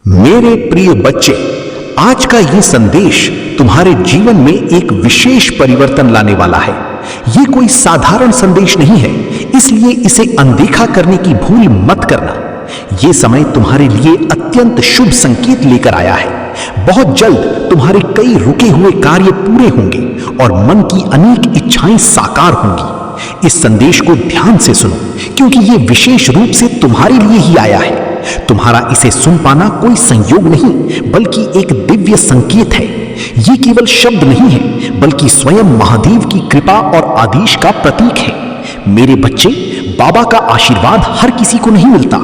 मेरे प्रिय बच्चे, आज का ये संदेश तुम्हारे जीवन में एक विशेष परिवर्तन लाने वाला है। ये कोई साधारण संदेश नहीं है, इसलिए इसे अनदेखा करने की भूल मत करना। ये समय तुम्हारे लिए अत्यंत शुभ संकेत लेकर आया है। बहुत जल्द तुम्हारे कई रुके हुए कार्य पूरे होंगे और मन की अनेक इच्छाएं साकार होंगी। इस संदेश को ध्यान से सुनो, क्योंकि ये विशेष रूप से तुम्हारे लिए ही आया है। तुम्हारा इसे सुन पाना कोई संयोग नहीं, बल्कि एक दिव्य संकेत है। ये केवल शब्द नहीं है, बल्कि स्वयं महादेव की कृपा और आदेश का प्रतीक है। मेरे बच्चे, बाबा का आशीर्वाद हर किसी को नहीं मिलता।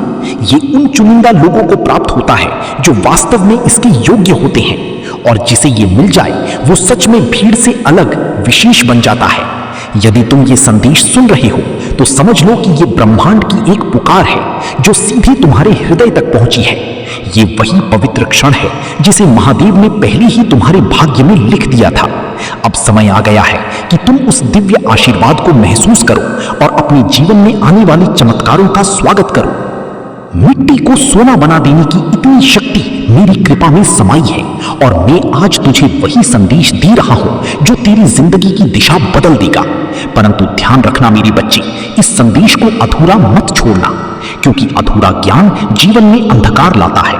ये उन चुनिंदा लोगों को प्राप्त होता है जो वास्तव में इसके योग्य होते हैं, और जिसे ये मिल जाए वो सच में भीड़ से अलग विशेष बन जाता है। यदि तुम ये संदेश सुन रहे हो तो समझ लो कि ये ब्रह्मांड की एक पुकार है जो सीधे तुम्हारे हृदय तक पहुंची है। ये वही पवित्र क्षण है जिसे महादेव ने पहले ही तुम्हारे भाग्य में लिख दिया था। अब समय आ गया है कि तुम उस दिव्य आशीर्वाद को महसूस करो और अपने जीवन में आने वाले चमत्कारों का स्वागत करो। मिट्टी को सोना बना देने की इतनी शक्ति मेरी कृपा में समाई है, और मैं आज तुझे वही संदेश दे रहा हूं जो तेरी जिंदगी की दिशा बदल देगा। परंतु ध्यान रखना मेरे बच्चे, इस संदेश को अधूरा मत छोड़ना, क्योंकि अधूरा ज्ञान जीवन में अंधकार लाता है।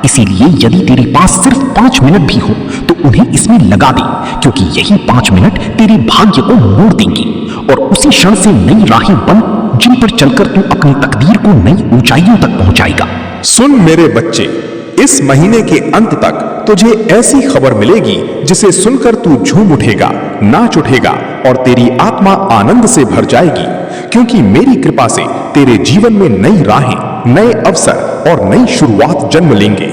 इसीलिए यदि तेरे पास सिर्फ 5 मिनट भी हो तो उन्हें इसमें लगा दे, क्योंकि यही 5 मिनट तेरे भाग्य को मोड़ देंगे और उसी क्षण से नई राहें बन जिन पर चलकर तू अपनी तकदीर को नई ऊंचाइयों तक पहुंचाएगा। सुन मेरे बच्चे, इस महीने के अंत तक तुझे ऐसी खबर मिलेगी जिसे सुनकर तू झूम उठेगा, नाच उठेगा और तेरी आत्मा आनंद से भर जाएगी, क्योंकि मेरी कृपा से तेरे जीवन में नई राहें, नए अवसर और नई शुरुआत जन्म लेंगे।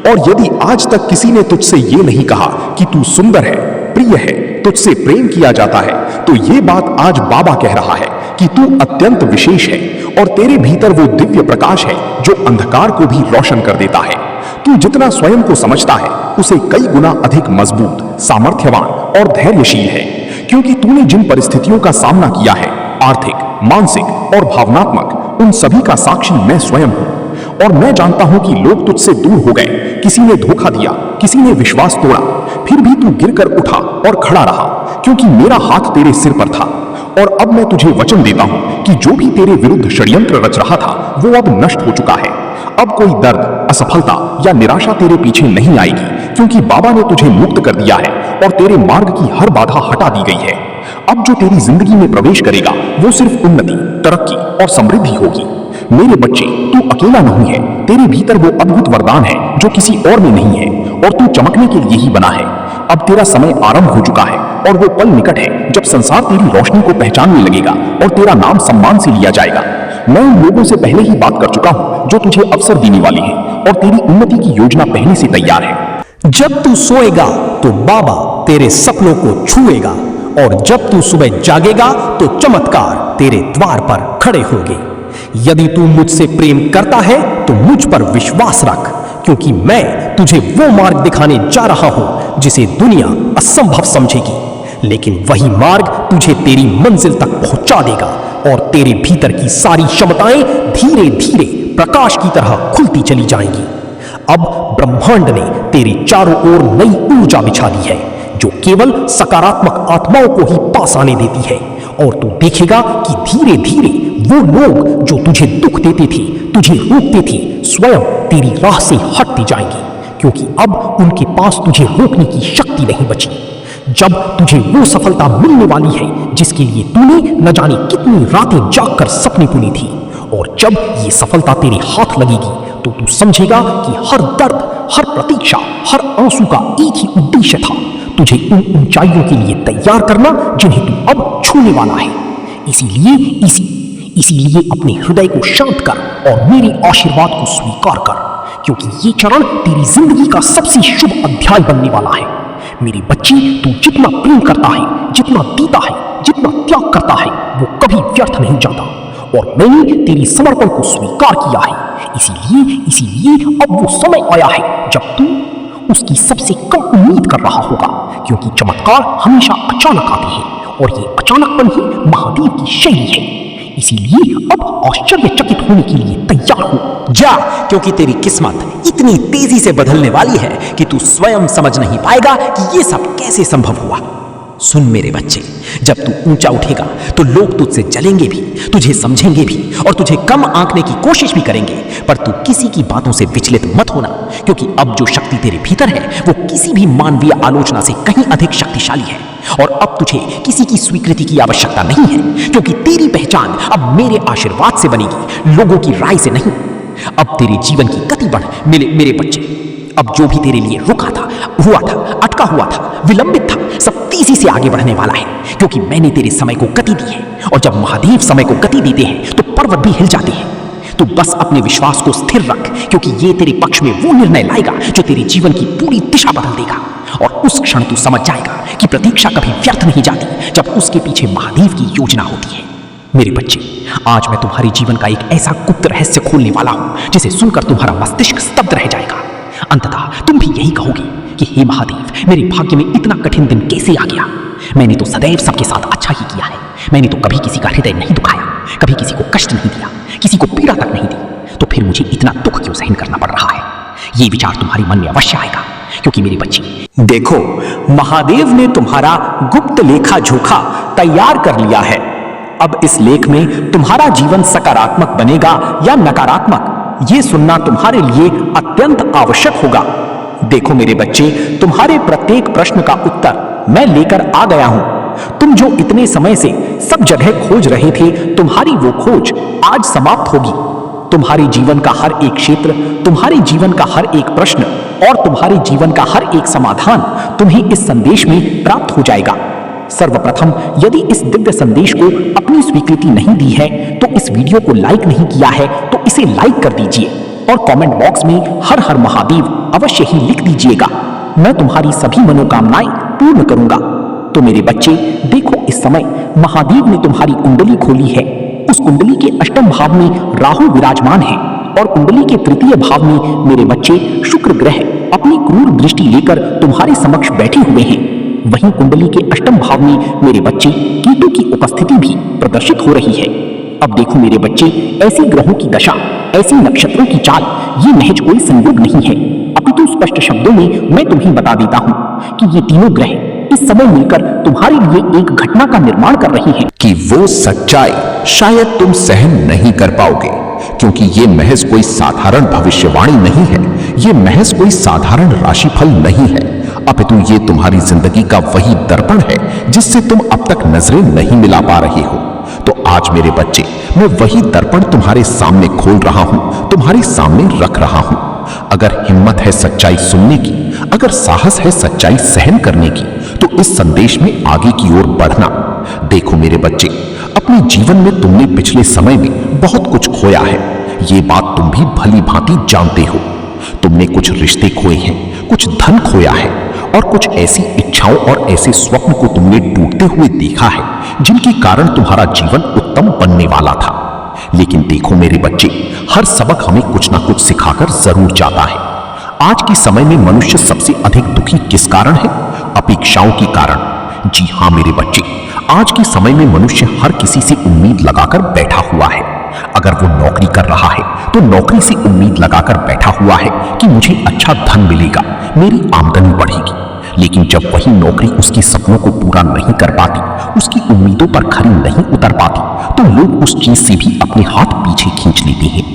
और यदि आज तक किसी ने तुझसे ये नहीं कहा कि तू सुंदर है, प्रिय है, तुझसे प्रेम किया जाता है, तो ये बात आज बाबा कह रहा है कि तू अत्यंत विशेष है और तेरे भीतर वो दिव्य प्रकाश है जो अंधकार को भी रोशन कर देता है। तू जितना स्वयं को समझता है उसे कई गुना अधिक मजबूत, सामर्थ्यवान और धैर्यशील है, क्योंकि तूने जिन परिस्थितियों का सामना किया है, आर्थिक, मानसिक और भावनात्मक, उन सभी का साक्षी मैं स्वयं हूं। और मैं जानता हूं कि लोग तुझसे दूर हो गए, किसी ने धोखा दिया, किसी ने विश्वास तोड़ा, फिर भी तू गिरकर उठा और खड़ा रहा, क्योंकि मेरा हाथ तेरे सिर पर था। और अब मैं तुझे वचन देता हूं कि जो भी तेरे विरुद्ध षड्यंत्र रच रहा था वो अब नष्ट हो चुका है। अब कोई दर्द, असफलता या निराशा तेरे पीछे नहीं आएगी, क्योंकि बाबा ने तुझे मुक्त कर दिया है और तेरे मार्ग की हर बाधा हटा दी गई है। अब जो तेरी जिंदगी में प्रवेश करेगा वो सिर्फ उन्नति, तरक्की और समृद्धि होगी। मेरे बच्चे, तू अकेला नहीं है, तेरे भीतर वो अद्भुत वरदान है जो किसी और में नहीं है, और तू चमकने के लिए ही बना है। अब तेरा समय आरंभ हो चुका है और वो पल निकट है जब संसार तेरी रोशनी को पहचानने लगेगा और तेरा नाम सम्मान से लिया जाएगा। मैं उन लोगों से पहले ही बात कर चुका हूं जो तुझे अवसर देने वाले हैं, और तेरी उन्नति की योजना पहले से तैयार है। जब तू सोएगा तो बाबा तेरे सपनों को छुएगा, और जब तू सुबह जागेगा तो चमत्कार तेरे द्वार पर खड़े होंगे। यदि तू मुझसे प्रेम करता है तो मुझ पर विश्वास रख, क्योंकि मैं तुझे वो मार्ग दिखाने जा रहा हूं जिसे दुनिया असंभव समझेगी, लेकिन वही मार्ग तुझे तेरी मंजिल तक पहुंचा देगा, और तेरे भीतर की सारी क्षमताएं धीरे धीरे प्रकाश की तरह खुलती चली जाएंगी। अब ब्रह्मांड ने तेरे चारों ओर नई ऊर्जा बिछा दी है जो केवल सकारात्मक आत्माओं को ही पास आने देती है, और तू देखेगा कि धीरे धीरे वो लोग जो तुझे दुख देते थे, तुझे रोकते थे, स्वयं तेरी राह से हटते जाएंगे, क्योंकि अब उनके पास तुझे रोकने की शक्ति नहीं बची। जब तुझे वो सफलता मिलने वाली है जिसके लिए तूने न जाने कितनी रातें जागकर सपने बुने थी, और जब ये सफलता तेरे हाथ लगेगी तो तू समझेगा कि हर दर्द, हर प्रतीक्षा, हर आंसू का एक ही उद्देश्य था, तुझे उन ऊंचाइयों के लिए तैयार करना जिन्हें तू अब छूने वाला है। इसीलिए अपने हृदय को शांत कर और मेरे आशीर्वाद को स्वीकार कर, क्योंकि ये चरण तेरी जिंदगी का सबसे शुभ अध्याय बनने वाला है। मेरे बच्चे, तू जितना प्रेम करता है, जितना देता है, जितना त्याग करता है, वो कभी व्यर्थ नहीं जाता, और मैंने तेरी समर्पण को स्वीकार किया है। इसीलिए अब वो समय आया है जब तू उसकी सबसे कम उम्मीद कर रहा होगा, क्योंकि चमत्कार हमेशा अचानक आते हैं, और ये अचानकपन ही महादेव की शैली है। इसीलिए अब आश्चर्यचकित होने के लिए तैयार हो जा, क्योंकि तेरी किस्मत इतनी तेजी से बदलने वाली है कि तू स्वयं समझ नहीं पाएगा कि ये सब कैसे संभव हुआ। सुन मेरे बच्चे, जब तू ऊंचा उठेगा तो लोग तुझसे जलेंगे भी, तुझे समझेंगे भी और तुझे कम आंकने की कोशिश भी करेंगे, पर तू किसी की बातों से विचलित मत होना, क्योंकि अब जो शक्ति तेरे भीतर है वो किसी भी मानवीय आलोचना से कहीं अधिक शक्तिशाली है। और अब तुझे किसी की स्वीकृति की आवश्यकता नहीं है, क्योंकि तेरी पहचान अब मेरे आशीर्वाद से बनेगी, लोगों की राय से नहीं। अब तेरे जीवन की गति बढ़ मेरे बच्चे। अब जो भी तेरे लिए रुका था, हुआ था, अटका हुआ था, विलंबित था, सब तेजी से आगे बढ़ने वाला है, क्योंकि मैंने तेरे समय को गति दी है। और जब महादेव समय को गति देते हैं तो पर्वत भी हिल जाते हैं। तू बस अपने विश्वास को स्थिर रख, क्योंकि ये तेरे पक्ष में वो निर्णय लाएगा जो तेरे जीवन की पूरी दिशा बदल देगा। और उस क्षण तू समझ जाएगा कि प्रतीक्षा कभी व्यर्थ नहीं जाती, जब उसके पीछे महादेव की योजना होती है। मेरे बच्चे, आज मैं तुम्हारे जीवन का एक ऐसा गुप्त रहस्य खोलने वाला हूं जिसे सुनकर तुम्हारा मस्तिष्क स्तब्ध रह जाएगा। अंततः तुम भी यही कहोगे कि हे महादेव, मेरे भाग्य में इतना कठिन दिन कैसे आ गया। मैंने तो सदैव सबके साथ अच्छा ही किया है, मैंने तो कभी किसी का हृदय नहीं दुखाया, कभी किसी को कष्ट नहीं दिया, किसी को पीड़ा तक नहीं दी, तो फिर मुझे इतना दुख क्यों सहन करना पड़ रहा है। ये विचार तुम्हारे मन में अवश्य आएगा, क्योंकि मेरे बच्चे देखो, महादेव ने तुम्हारा गुप्त लेखा जोखा तैयार कर लिया है। अब इस लेख में तुम्हारा जीवन सकारात्मक बनेगा या नकारात्मक, ये सुनना तुम्हारे लिए अत्यंत आवश्यक होगा। देखो मेरे बच्चे, तुम्हारे प्रत्येक प्रश्न का उत्तर मैं लेकर आ गया हूं। तुम जो इतने समय से सब जगह खोज रहे थे, तुम्हारी वो खोज आज समाप्त होगी। तुम्हारे जीवन का हर एक क्षेत्र, तुम्हारे जीवन का हर एक प्रश्न और तुम्हारे जीवन का हर एक समाधान तुम्हें इस संदेश में प्राप्त हो जाएगा। सर्वप्रथम, यदि इस दिव्य संदेश को अपनी स्वीकृति नहीं दी है, तो इस वीडियो को लाइक नहीं किया है तो इसे लाइक कर दीजिए और कमेंट बॉक्स में हर हर महादेव अवश्य ही लिख दीजिएगा। मैं तुम्हारी सभी मनोकामनाएं पूर्ण करूंगा। तो मेरे बच्चे देखो, इस समय महादेव ने तुम्हारी कुंडली खोली है। उस कुंडली के अष्टम भाव में राहु विराजमान है और कुंडली के तृतीय भाव में मेरे बच्चे शुक्र ग्रह अपनी क्रूर दृष्टि लेकर तुम्हारे समक्ष बैठे हुए हैं। वहीं कुंडली के अष्टम भाव में मेरे बच्चे केतु की उपस्थिति भी प्रदर्शित हो रही है। अब देखो मेरे बच्चे, ऐसे ग्रहों की दशा, ऐसे नक्षत्रों की चाल, ये महज कोई संयोग नहीं है, अपितु स्पष्ट शब्दों में मैं तुम्हें बता देता हूं कि ये तीनों ग्रह इस समय मिलकर तुम्हारे लिए एक घटना का निर्माण कर रही हैं कि वो सच्चाई शायद तुम सहन नहीं कर पाओगे, क्योंकि ये महज कोई साधारण भविष्यवाणी नहीं है, ये महज कोई साधारण राशिफल नहीं है, अपितु ये तुम्हारी जिंदगी का वही दर्पण है जिससे तुम अब तक नजरें नहीं मिला पा रहे हो। तो आज मेरे बच्चे, मैं वही दर्पण तुम्हारे सामने खोल रहा हूं, तुम्हारे सामने रख रहा हूं। अगर हिम्मत है सच्चाई सुनने की, अगर साहस है सच्चाई सहन करने की, तो इस संदेश में आगे की ओर बढ़ना। देखो मेरे बच्चे, अपने जीवन में तुमने पिछले समय में बहुत कुछ खोया है, ये बात तुम भी भली भांति जानते हो। तुमने कुछ रिश्ते खोए हैं, कुछ धन खोया है और कुछ ऐसी इच्छाओं और ऐसे स्वप्न को तुमने टूटते हुए देखा है जिनके कारण तुम्हारा जीवन उत्तम बनने वाला था। लेकिन देखो मेरे बच्चे, हर सबक हमें कुछ ना कुछ सिखाकर जरूर जाता है। आज के समय में मनुष्य सबसे अधिक दुखी किस कारण है? अपेक्षाओं के कारण। जी हां मेरे बच्चे, आज के समय में मनुष्य हर किसी से उम्मीद लगाकर बैठा हुआ है। अगर वो नौकरी कर रहा है तो नौकरी से उम्मीद लगाकर बैठा हुआ है कि मुझे अच्छा धन मिलेगा, मेरी आमदनी बढ़ेगी। लेकिन जब वही नौकरी उसके सपनों को पूरा नहीं कर पाती, उसकी उम्मीदों पर खरी नहीं उतर पाती, तो लोग उस चीज से भी अपने हाथ पीछे खींच लेते हैं।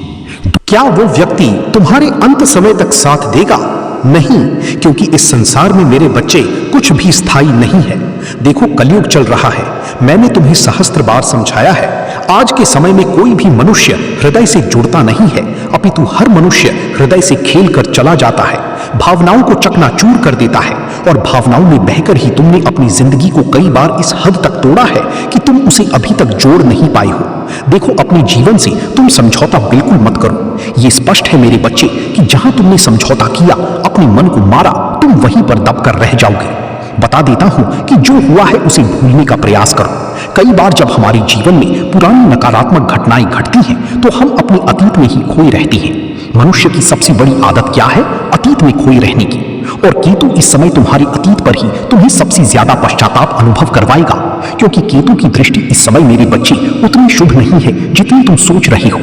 क्या वो व्यक्ति तुम्हारे अंत समय तक साथ देगा? नहीं, क्योंकि इस संसार में मेरे बच्चे कुछ भी स्थायी नहीं है। देखो, कलयुग चल रहा है, मैंने तुम्हें सहस्त्र बार समझाया है। आज के समय में कोई भी मनुष्य हृदय से जुड़ता नहीं है, अपितु हर मनुष्य हृदय से खेल कर चला जाता है, भावनाओं को चकनाचूर कर देता है और भावनाओं में बहकर ही तुमने अपनी जिंदगी को कई बार इस हद तक तोड़ा है कि तुम उसे अभी तक जोड़ नहीं पाए हो। देखो, अपने जीवन से तुम समझौता बिल्कुल मत करो। ये स्पष्ट है मेरे बच्चे कि जहां तुमने समझौता किया, अपने मन को मारा, तुम वहीं पर दबकर रह जाओगे। बता देता हूं कि जो हुआ है उसे भूलने का प्रयास करो। कई बार जब हमारे जीवन में पुरानी नकारात्मक घटनाएं घटती हैं, तो हम अपने अतीत में ही खोए रहते हैं। मनुष्य की सबसे बड़ी आदत क्या है? अतीत में खोए रहने की। और केतु इस समय तुम्हारे अतीत पर ही तुम्हें सबसे ज्यादा पश्चाताप अनुभव करवाएगा। क्योंकि केतु की दृष्टि इस समय मेरे बच्चे उतनी शुभ नहीं है जितनी तुम सोच रहे हो।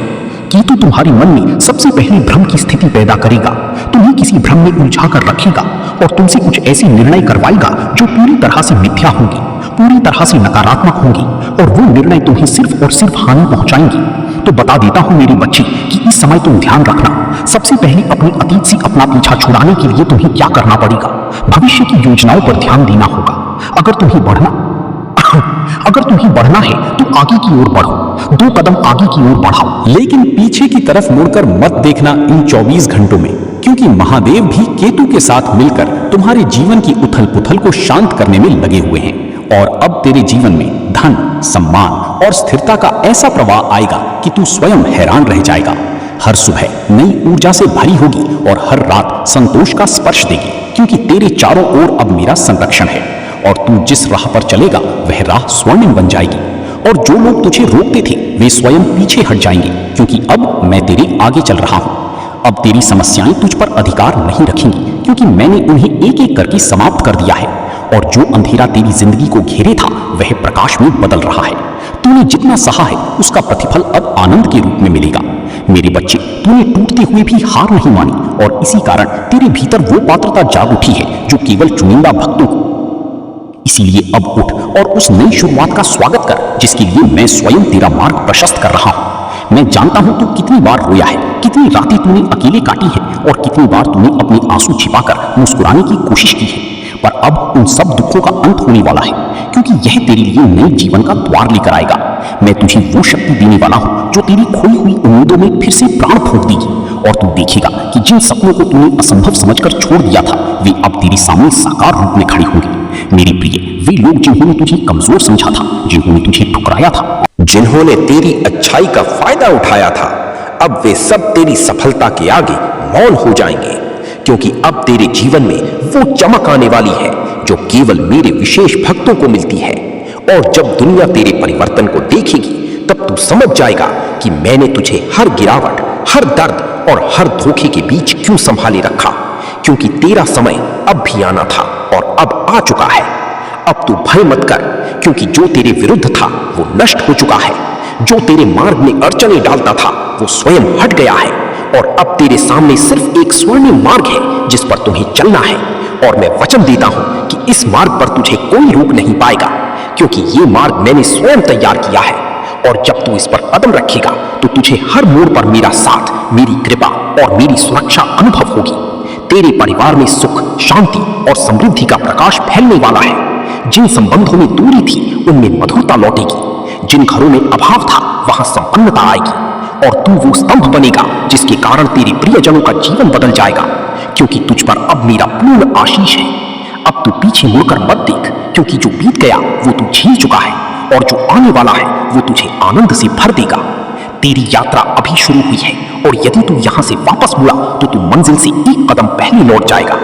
केतु तुम्हारे मन में सबसे पहले भ्रम की स्थिति पैदा करेगा, तुम्हें किसी भ्रम में उलझा कर रखेगा और तुमसे कुछ ऐसे निर्णय करवाएगा जो पूरी तरह से मिथ्या होंगी, पूरी तरह से नकारात्मक होंगी और वो निर्णय तुम्हें सिर्फ और सिर्फ हानि पहुंचाएंगी। तो बता देता हूं मेरे बच्चे कि इस समय तुम ध्यान रखना, सबसे पहले अपने अतीत से अपना पीछा छुड़ाने के लिए तुम्हें क्या करना पड़ेगा, भविष्य की योजनाओं पर ध्यान देना होगा। अगर तुम्हें बढ़ना है तो आगे की ओर बढ़ो, 2 कदम आगे की ओर बढ़ाओ। लेकिन पीछे की तरफ मुड़कर मत देखना इन 24 घंटों में, क्योंकि महादेव भी केतु के साथ मिलकर तुम्हारे जीवन की उथल पुथल को शांत करने में लगे हुए हैं। और अब तेरे जीवन में धन, सम्मान और स्थिरता का ऐसा प्रवाह आएगा कि तू स्वयं हैरान रह जाएगा। हर सुबह नई ऊर्जा से भरी होगी और हर रात संतोष का स्पर्श देगी, क्योंकि तेरे चारों ओर अब मेरा संरक्षण है और तू जिस राह पर चलेगा वह राह स्वर्णिम बन जाएगी। और जो लोग तुझे रोकते थे वे स्वयं पीछे हट जाएंगे, क्योंकि अब मैं तेरे आगे चल रहा हूं। अब तेरी समस्याएं तुझ पर अधिकार नहीं रखेंगी, क्योंकि मैंने उन्हें एक एक करके समाप्त कर दिया है और जो अंधेरा तेरी जिंदगी को घेरे था वह प्रकाश में बदल रहा है। तूने जितना सहा है उसका प्रतिफल अब आनंद के रूप में मिलेगा। मेरे बच्चे, तूने टूटते हुए भी हार नहीं मानी और इसी कारण तेरे भीतर वो पात्रता जाग उठी है जो केवल चुनिंदा भक्तों को। इसीलिए अब उठ और उस नई शुरुआत का स्वागत कर जिसके लिए मैं स्वयं तेरा मार्ग प्रशस्त कर रहा हूं। मैं जानता हूं तू कितनी बार रोया है, कितनी रातें तूने अकेले काटी है और कितनी बार तूने अपने आंसू छिपाकर मुस्कुराने की कोशिश की है, पर अब उन सब दुखों का अंत होने वाला है, क्योंकि यह तेरे लिए नए जीवन का द्वार लेकर आएगा। मैं तुझे वो शक्ति देने वाला हूं जो तेरी खोई हुई उम्मीदों में फिर से प्राण फूंक देगी और तू देखेगा कि जिन सपनों को तूने असंभव समझकर छोड़ दिया था वे अब तेरे सामने साकार रूप में खड़े होंगे। मेरे प्रिय, वे लोग जिन्होंने तुझे कमजोर समझा था, जिन्होंने तुझे ठुकराया था, जिन्होंने तेरी अच्छाई का फायदा उठाया था, अब वे सब तेरी सफलता के आगे मौन हो जाएंगे, क्योंकि अब तेरे जीवन में वो चमक आने वाली है जो केवल मेरे विशेष भक्तों को मिलती है। और जब दुनिया तेरे परिवर्तन को देखेगी तब तू समझ जाएगा कि मैंने तुझे हर गिरावट, हर दर्द और हर धोखे के बीच क्यों संभाले रखा, क्योंकि तेरा समय अब भी आना था और अब आ चुका है। अब तू भय मत कर, क्योंकि जो तेरे विरुद्ध था वो नष्ट हो चुका है। जो तेरे मार्ग में अड़चने डालता था वो स्वयं हट गया है और अब तेरे सामने सिर्फ एक स्वर्णिम मार्ग है जिस पर तुम्हें चलना है। और मैं वचन देता हूं कि इस मार्ग पर तुझे कोई रोक नहीं पाएगा, क्योंकि ये मार्ग मैंने स्वयं तैयार किया है। और जब तू इस पर कदम रखेगा तो तुझे हर मोड़ पर मेरा साथ, मेरी कृपा और मेरी सुरक्षा अनुभव होगी। तेरे परिवार में सुख, शांति और समृद्धि का प्रकाश फैलने वाला है। जिन संबंधों में दूरी थी उनमें मधुरता लौटेगी, जिन घरों में अभाव था वहां संपन्नता आएगी और तू वो स्तंभ बनेगा जिसके कारण तेरे प्रियजनों का जीवन बदल जाएगा, क्योंकि तुझ पर अब मेरा पूर्ण आशीष है। अब तू पीछे मुड़कर मत देख, क्योंकि जो बीत गया वो तू झेल चुका है और जो आने वाला है वो तुझे आनंद से भर देगा। तेरी यात्रा अभी शुरू हुई है और यदि तू यहां से वापस मुड़ा तो तू मंजिल से एक कदम पहले लौट जाएगा।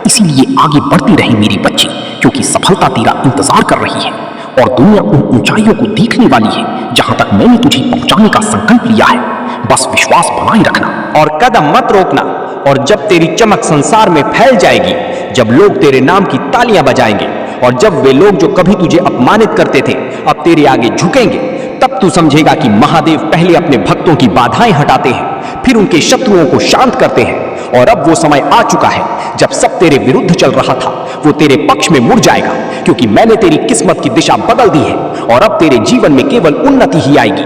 इसीलिए आगे बढ़ते रहे मेरे बच्चे, क्योंकि सफलता तेरा इंतजार कर रही है और दुनिया उन ऊंचाइयों को देखने वाली है जहां तक मैंने तुझे पहुंचाने का संकल्प लिया है। बस विश्वास बनाए रखना और कदम मत रोकना। और जब तेरी चमक संसार में फैल जाएगी, जब लोग तेरे नाम की तालियां बजाएंगे और जब वे लोग जो कभी तुझे अपमानित करते थे अब तेरे आगे झुकेंगे, तब तू समझेगा कि महादेव पहले अपने भक्तों की बाधाएं हटाते हैं, फिर उनके शत्रुओं को शांत करते हैं। और अब वो समय आ चुका है जब सब तेरे विरुद्ध चल रहा था वो तेरे पक्ष में मुड़ जाएगा, क्योंकि मैंने तेरी किस्मत की दिशा बदल दी है और अब तेरे जीवन में केवल उन्नति ही आएगी।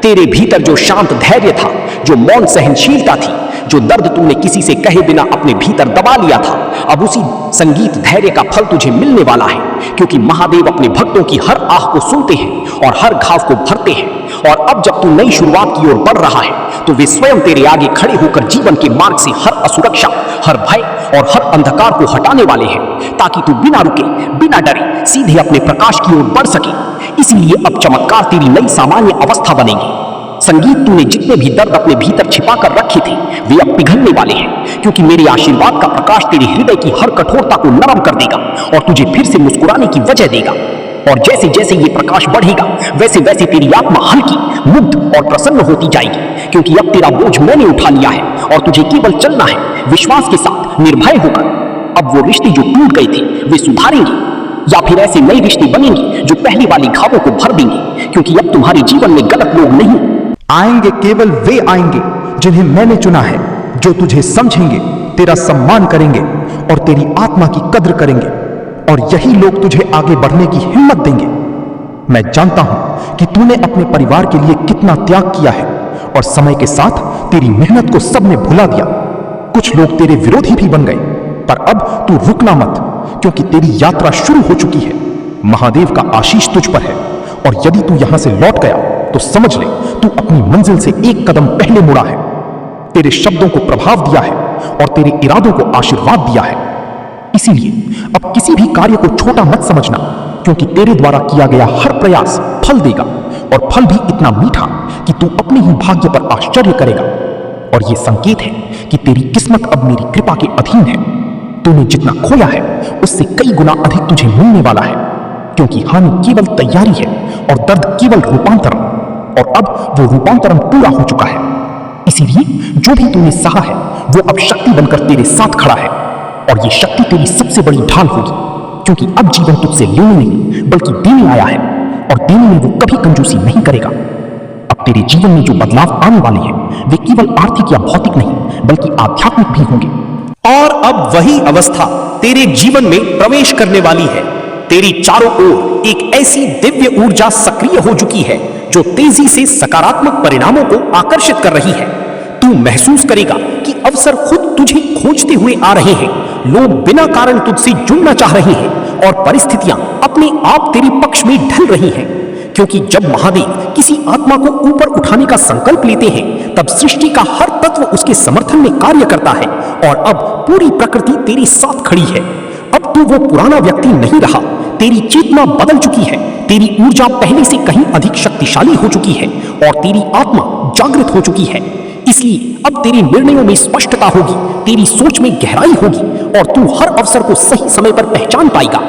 तेरे भीतर जो शांत धैर्य था, जो मौन सहनशीलता थी, जो दर्द तूने किसी से कहे बिना अपने भीतर दबा लिया था, अब उसी संगीत धैर्य का फल तुझे मिलने वाला है, क्योंकि महादेव अपने भक्तों की हर आह को सुनते हैं और हर घाव को भरते हैं। और अब जब तू नई शुरुआत की ओर बढ़ रहा है तो वे स्वयं तेरे आगे खड़े होकर जीवन के मार्ग से हर असुरक्षा, हर भय और हर अंधकार को हटाने वाले हैं, ताकि तू बिना रुके, बिना डरे सीधे अपने प्रकाश की ओर बढ़ सके। इसीलिए अब चमत्कार तेरी नई सामान्य अवस्था बनेंगे। संगीत तूने जितने भी दर्द अपने भीतर छिपा कर रखे थे वे अब पिघलने वाले हैं, क्योंकि मेरे आशीर्वाद का प्रकाश तेरे हृदय की हर कठोरता को नरम कर देगा और तुझे फिर से मुस्कुराने की वजह देगा। और जैसे जैसे ये प्रकाश बढ़ेगा वैसे वैसे तेरी आत्मा हल्की, मुग्ध और प्रसन्न होती जाएगी, क्योंकि अब तेरा बोझ मैंने उठा लिया है और तुझे केवल चलना है विश्वास के साथ, निर्भय होकर। अब वो रिश्ते जो टूट गए थे वे सुधारेंगे, या फिर ऐसे नए रिश्ते बनेंगे जो पहले वाले घावों को भर देंगे, क्योंकि अब तुम्हारे जीवन में गलत लोग नहीं। आएंगे, केवल वे आएंगे जिन्हें मैंने चुना है, जो तुझे समझेंगे, तेरा सम्मान करेंगे और तेरी आत्मा की कद्र करेंगे, और यही लोग तुझे आगे बढ़ने की हिम्मत देंगे। मैं जानता हूं कि तूने अपने परिवार के लिए कितना त्याग किया है, और समय के साथ तेरी मेहनत को सबने भुला दिया। कुछ लोग तेरे विरोधी भी बन गए, पर अब तू रुकना मत, क्योंकि तेरी यात्रा शुरू हो चुकी है। महादेव का आशीष तुझ पर है, और यदि तू यहां से लौट गया तो समझ ले तू अपनी मंजिल से एक कदम पहले मुड़ा है। तेरे शब्दों को प्रभाव दिया है और तेरे इरादों को आशीर्वाद दिया है। इसीलिए अब किसी भी कार्य को छोटा मत समझना, क्योंकि तेरे द्वारा किया गया हर प्रयास फल देगा, और फल भी इतना मीठा कि तू अपने ही भाग्य पर आश्चर्य करेगा। और यह संकेत है कि तेरी किस्मत अब मेरी कृपा के अधीन है। तूने जितना खोया है उससे कई गुना अधिक तुझे मिलने वाला है, क्योंकि हानि केवल तैयारी है और दर्द केवल रूपांतरण, और अब वो रूपांतरण पूरा हो चुका है। इसीलिए जो भी तूने सहा है वो अब शक्ति बनकर तेरे साथ खड़ा है, और ये शक्ति तेरी सबसे बड़ी ढाल होगी, क्योंकि अब जीवन तुझसे लेने नहीं बल्कि देने आया है, और देने में वो कभी कंजूसी नहीं करेगा। अब तेरे जीवन में जो बदलाव आने वाले हैं वे केवल आर्थिक या भौतिक नहीं बल्कि आध्यात्मिक भी होंगे। और अब वही अवस्था तेरे जीवन में प्रवेश करने वाली है। तेरी चारों ओर एक ऐसी दिव्य ऊर्जा सक्रिय हो चुकी है जो तेजी से सकारात्मक परिणामों को आकर्षित कर रही है। तू महसूस करेगा कि अवसर खुद तुझे खोजते हुए आ रहे हैं, लोग बिना कारण तुझसे जुड़ना चाह रहे हैं, और परिस्थितियां अपने आप तेरे पक्ष में ढल रही हैं। क्योंकि जब महादेव किसी आत्मा को ऊपर उठाने का संकल्प लेते हैं, तब सृष्टि का हर तत्व उसके समर्थन में कार्य करता है, और अब पूरी प्रकृति तेरे साथ खड़ी है। अब तू वो पुराना व्यक्ति नहीं रहा, तेरी चेतना बदल चुकी है, तेरी ऊर्जा पहले से कहीं अधिक शक्तिशाली हो चुकी है, और तेरी आत्मा जागृत हो चुकी है। इसलिए अब तेरे निर्णयों में स्पष्टता होगी, तेरी सोच में गहराई होगी, और तू हर अवसर को सही समय पर पहचान पाएगा।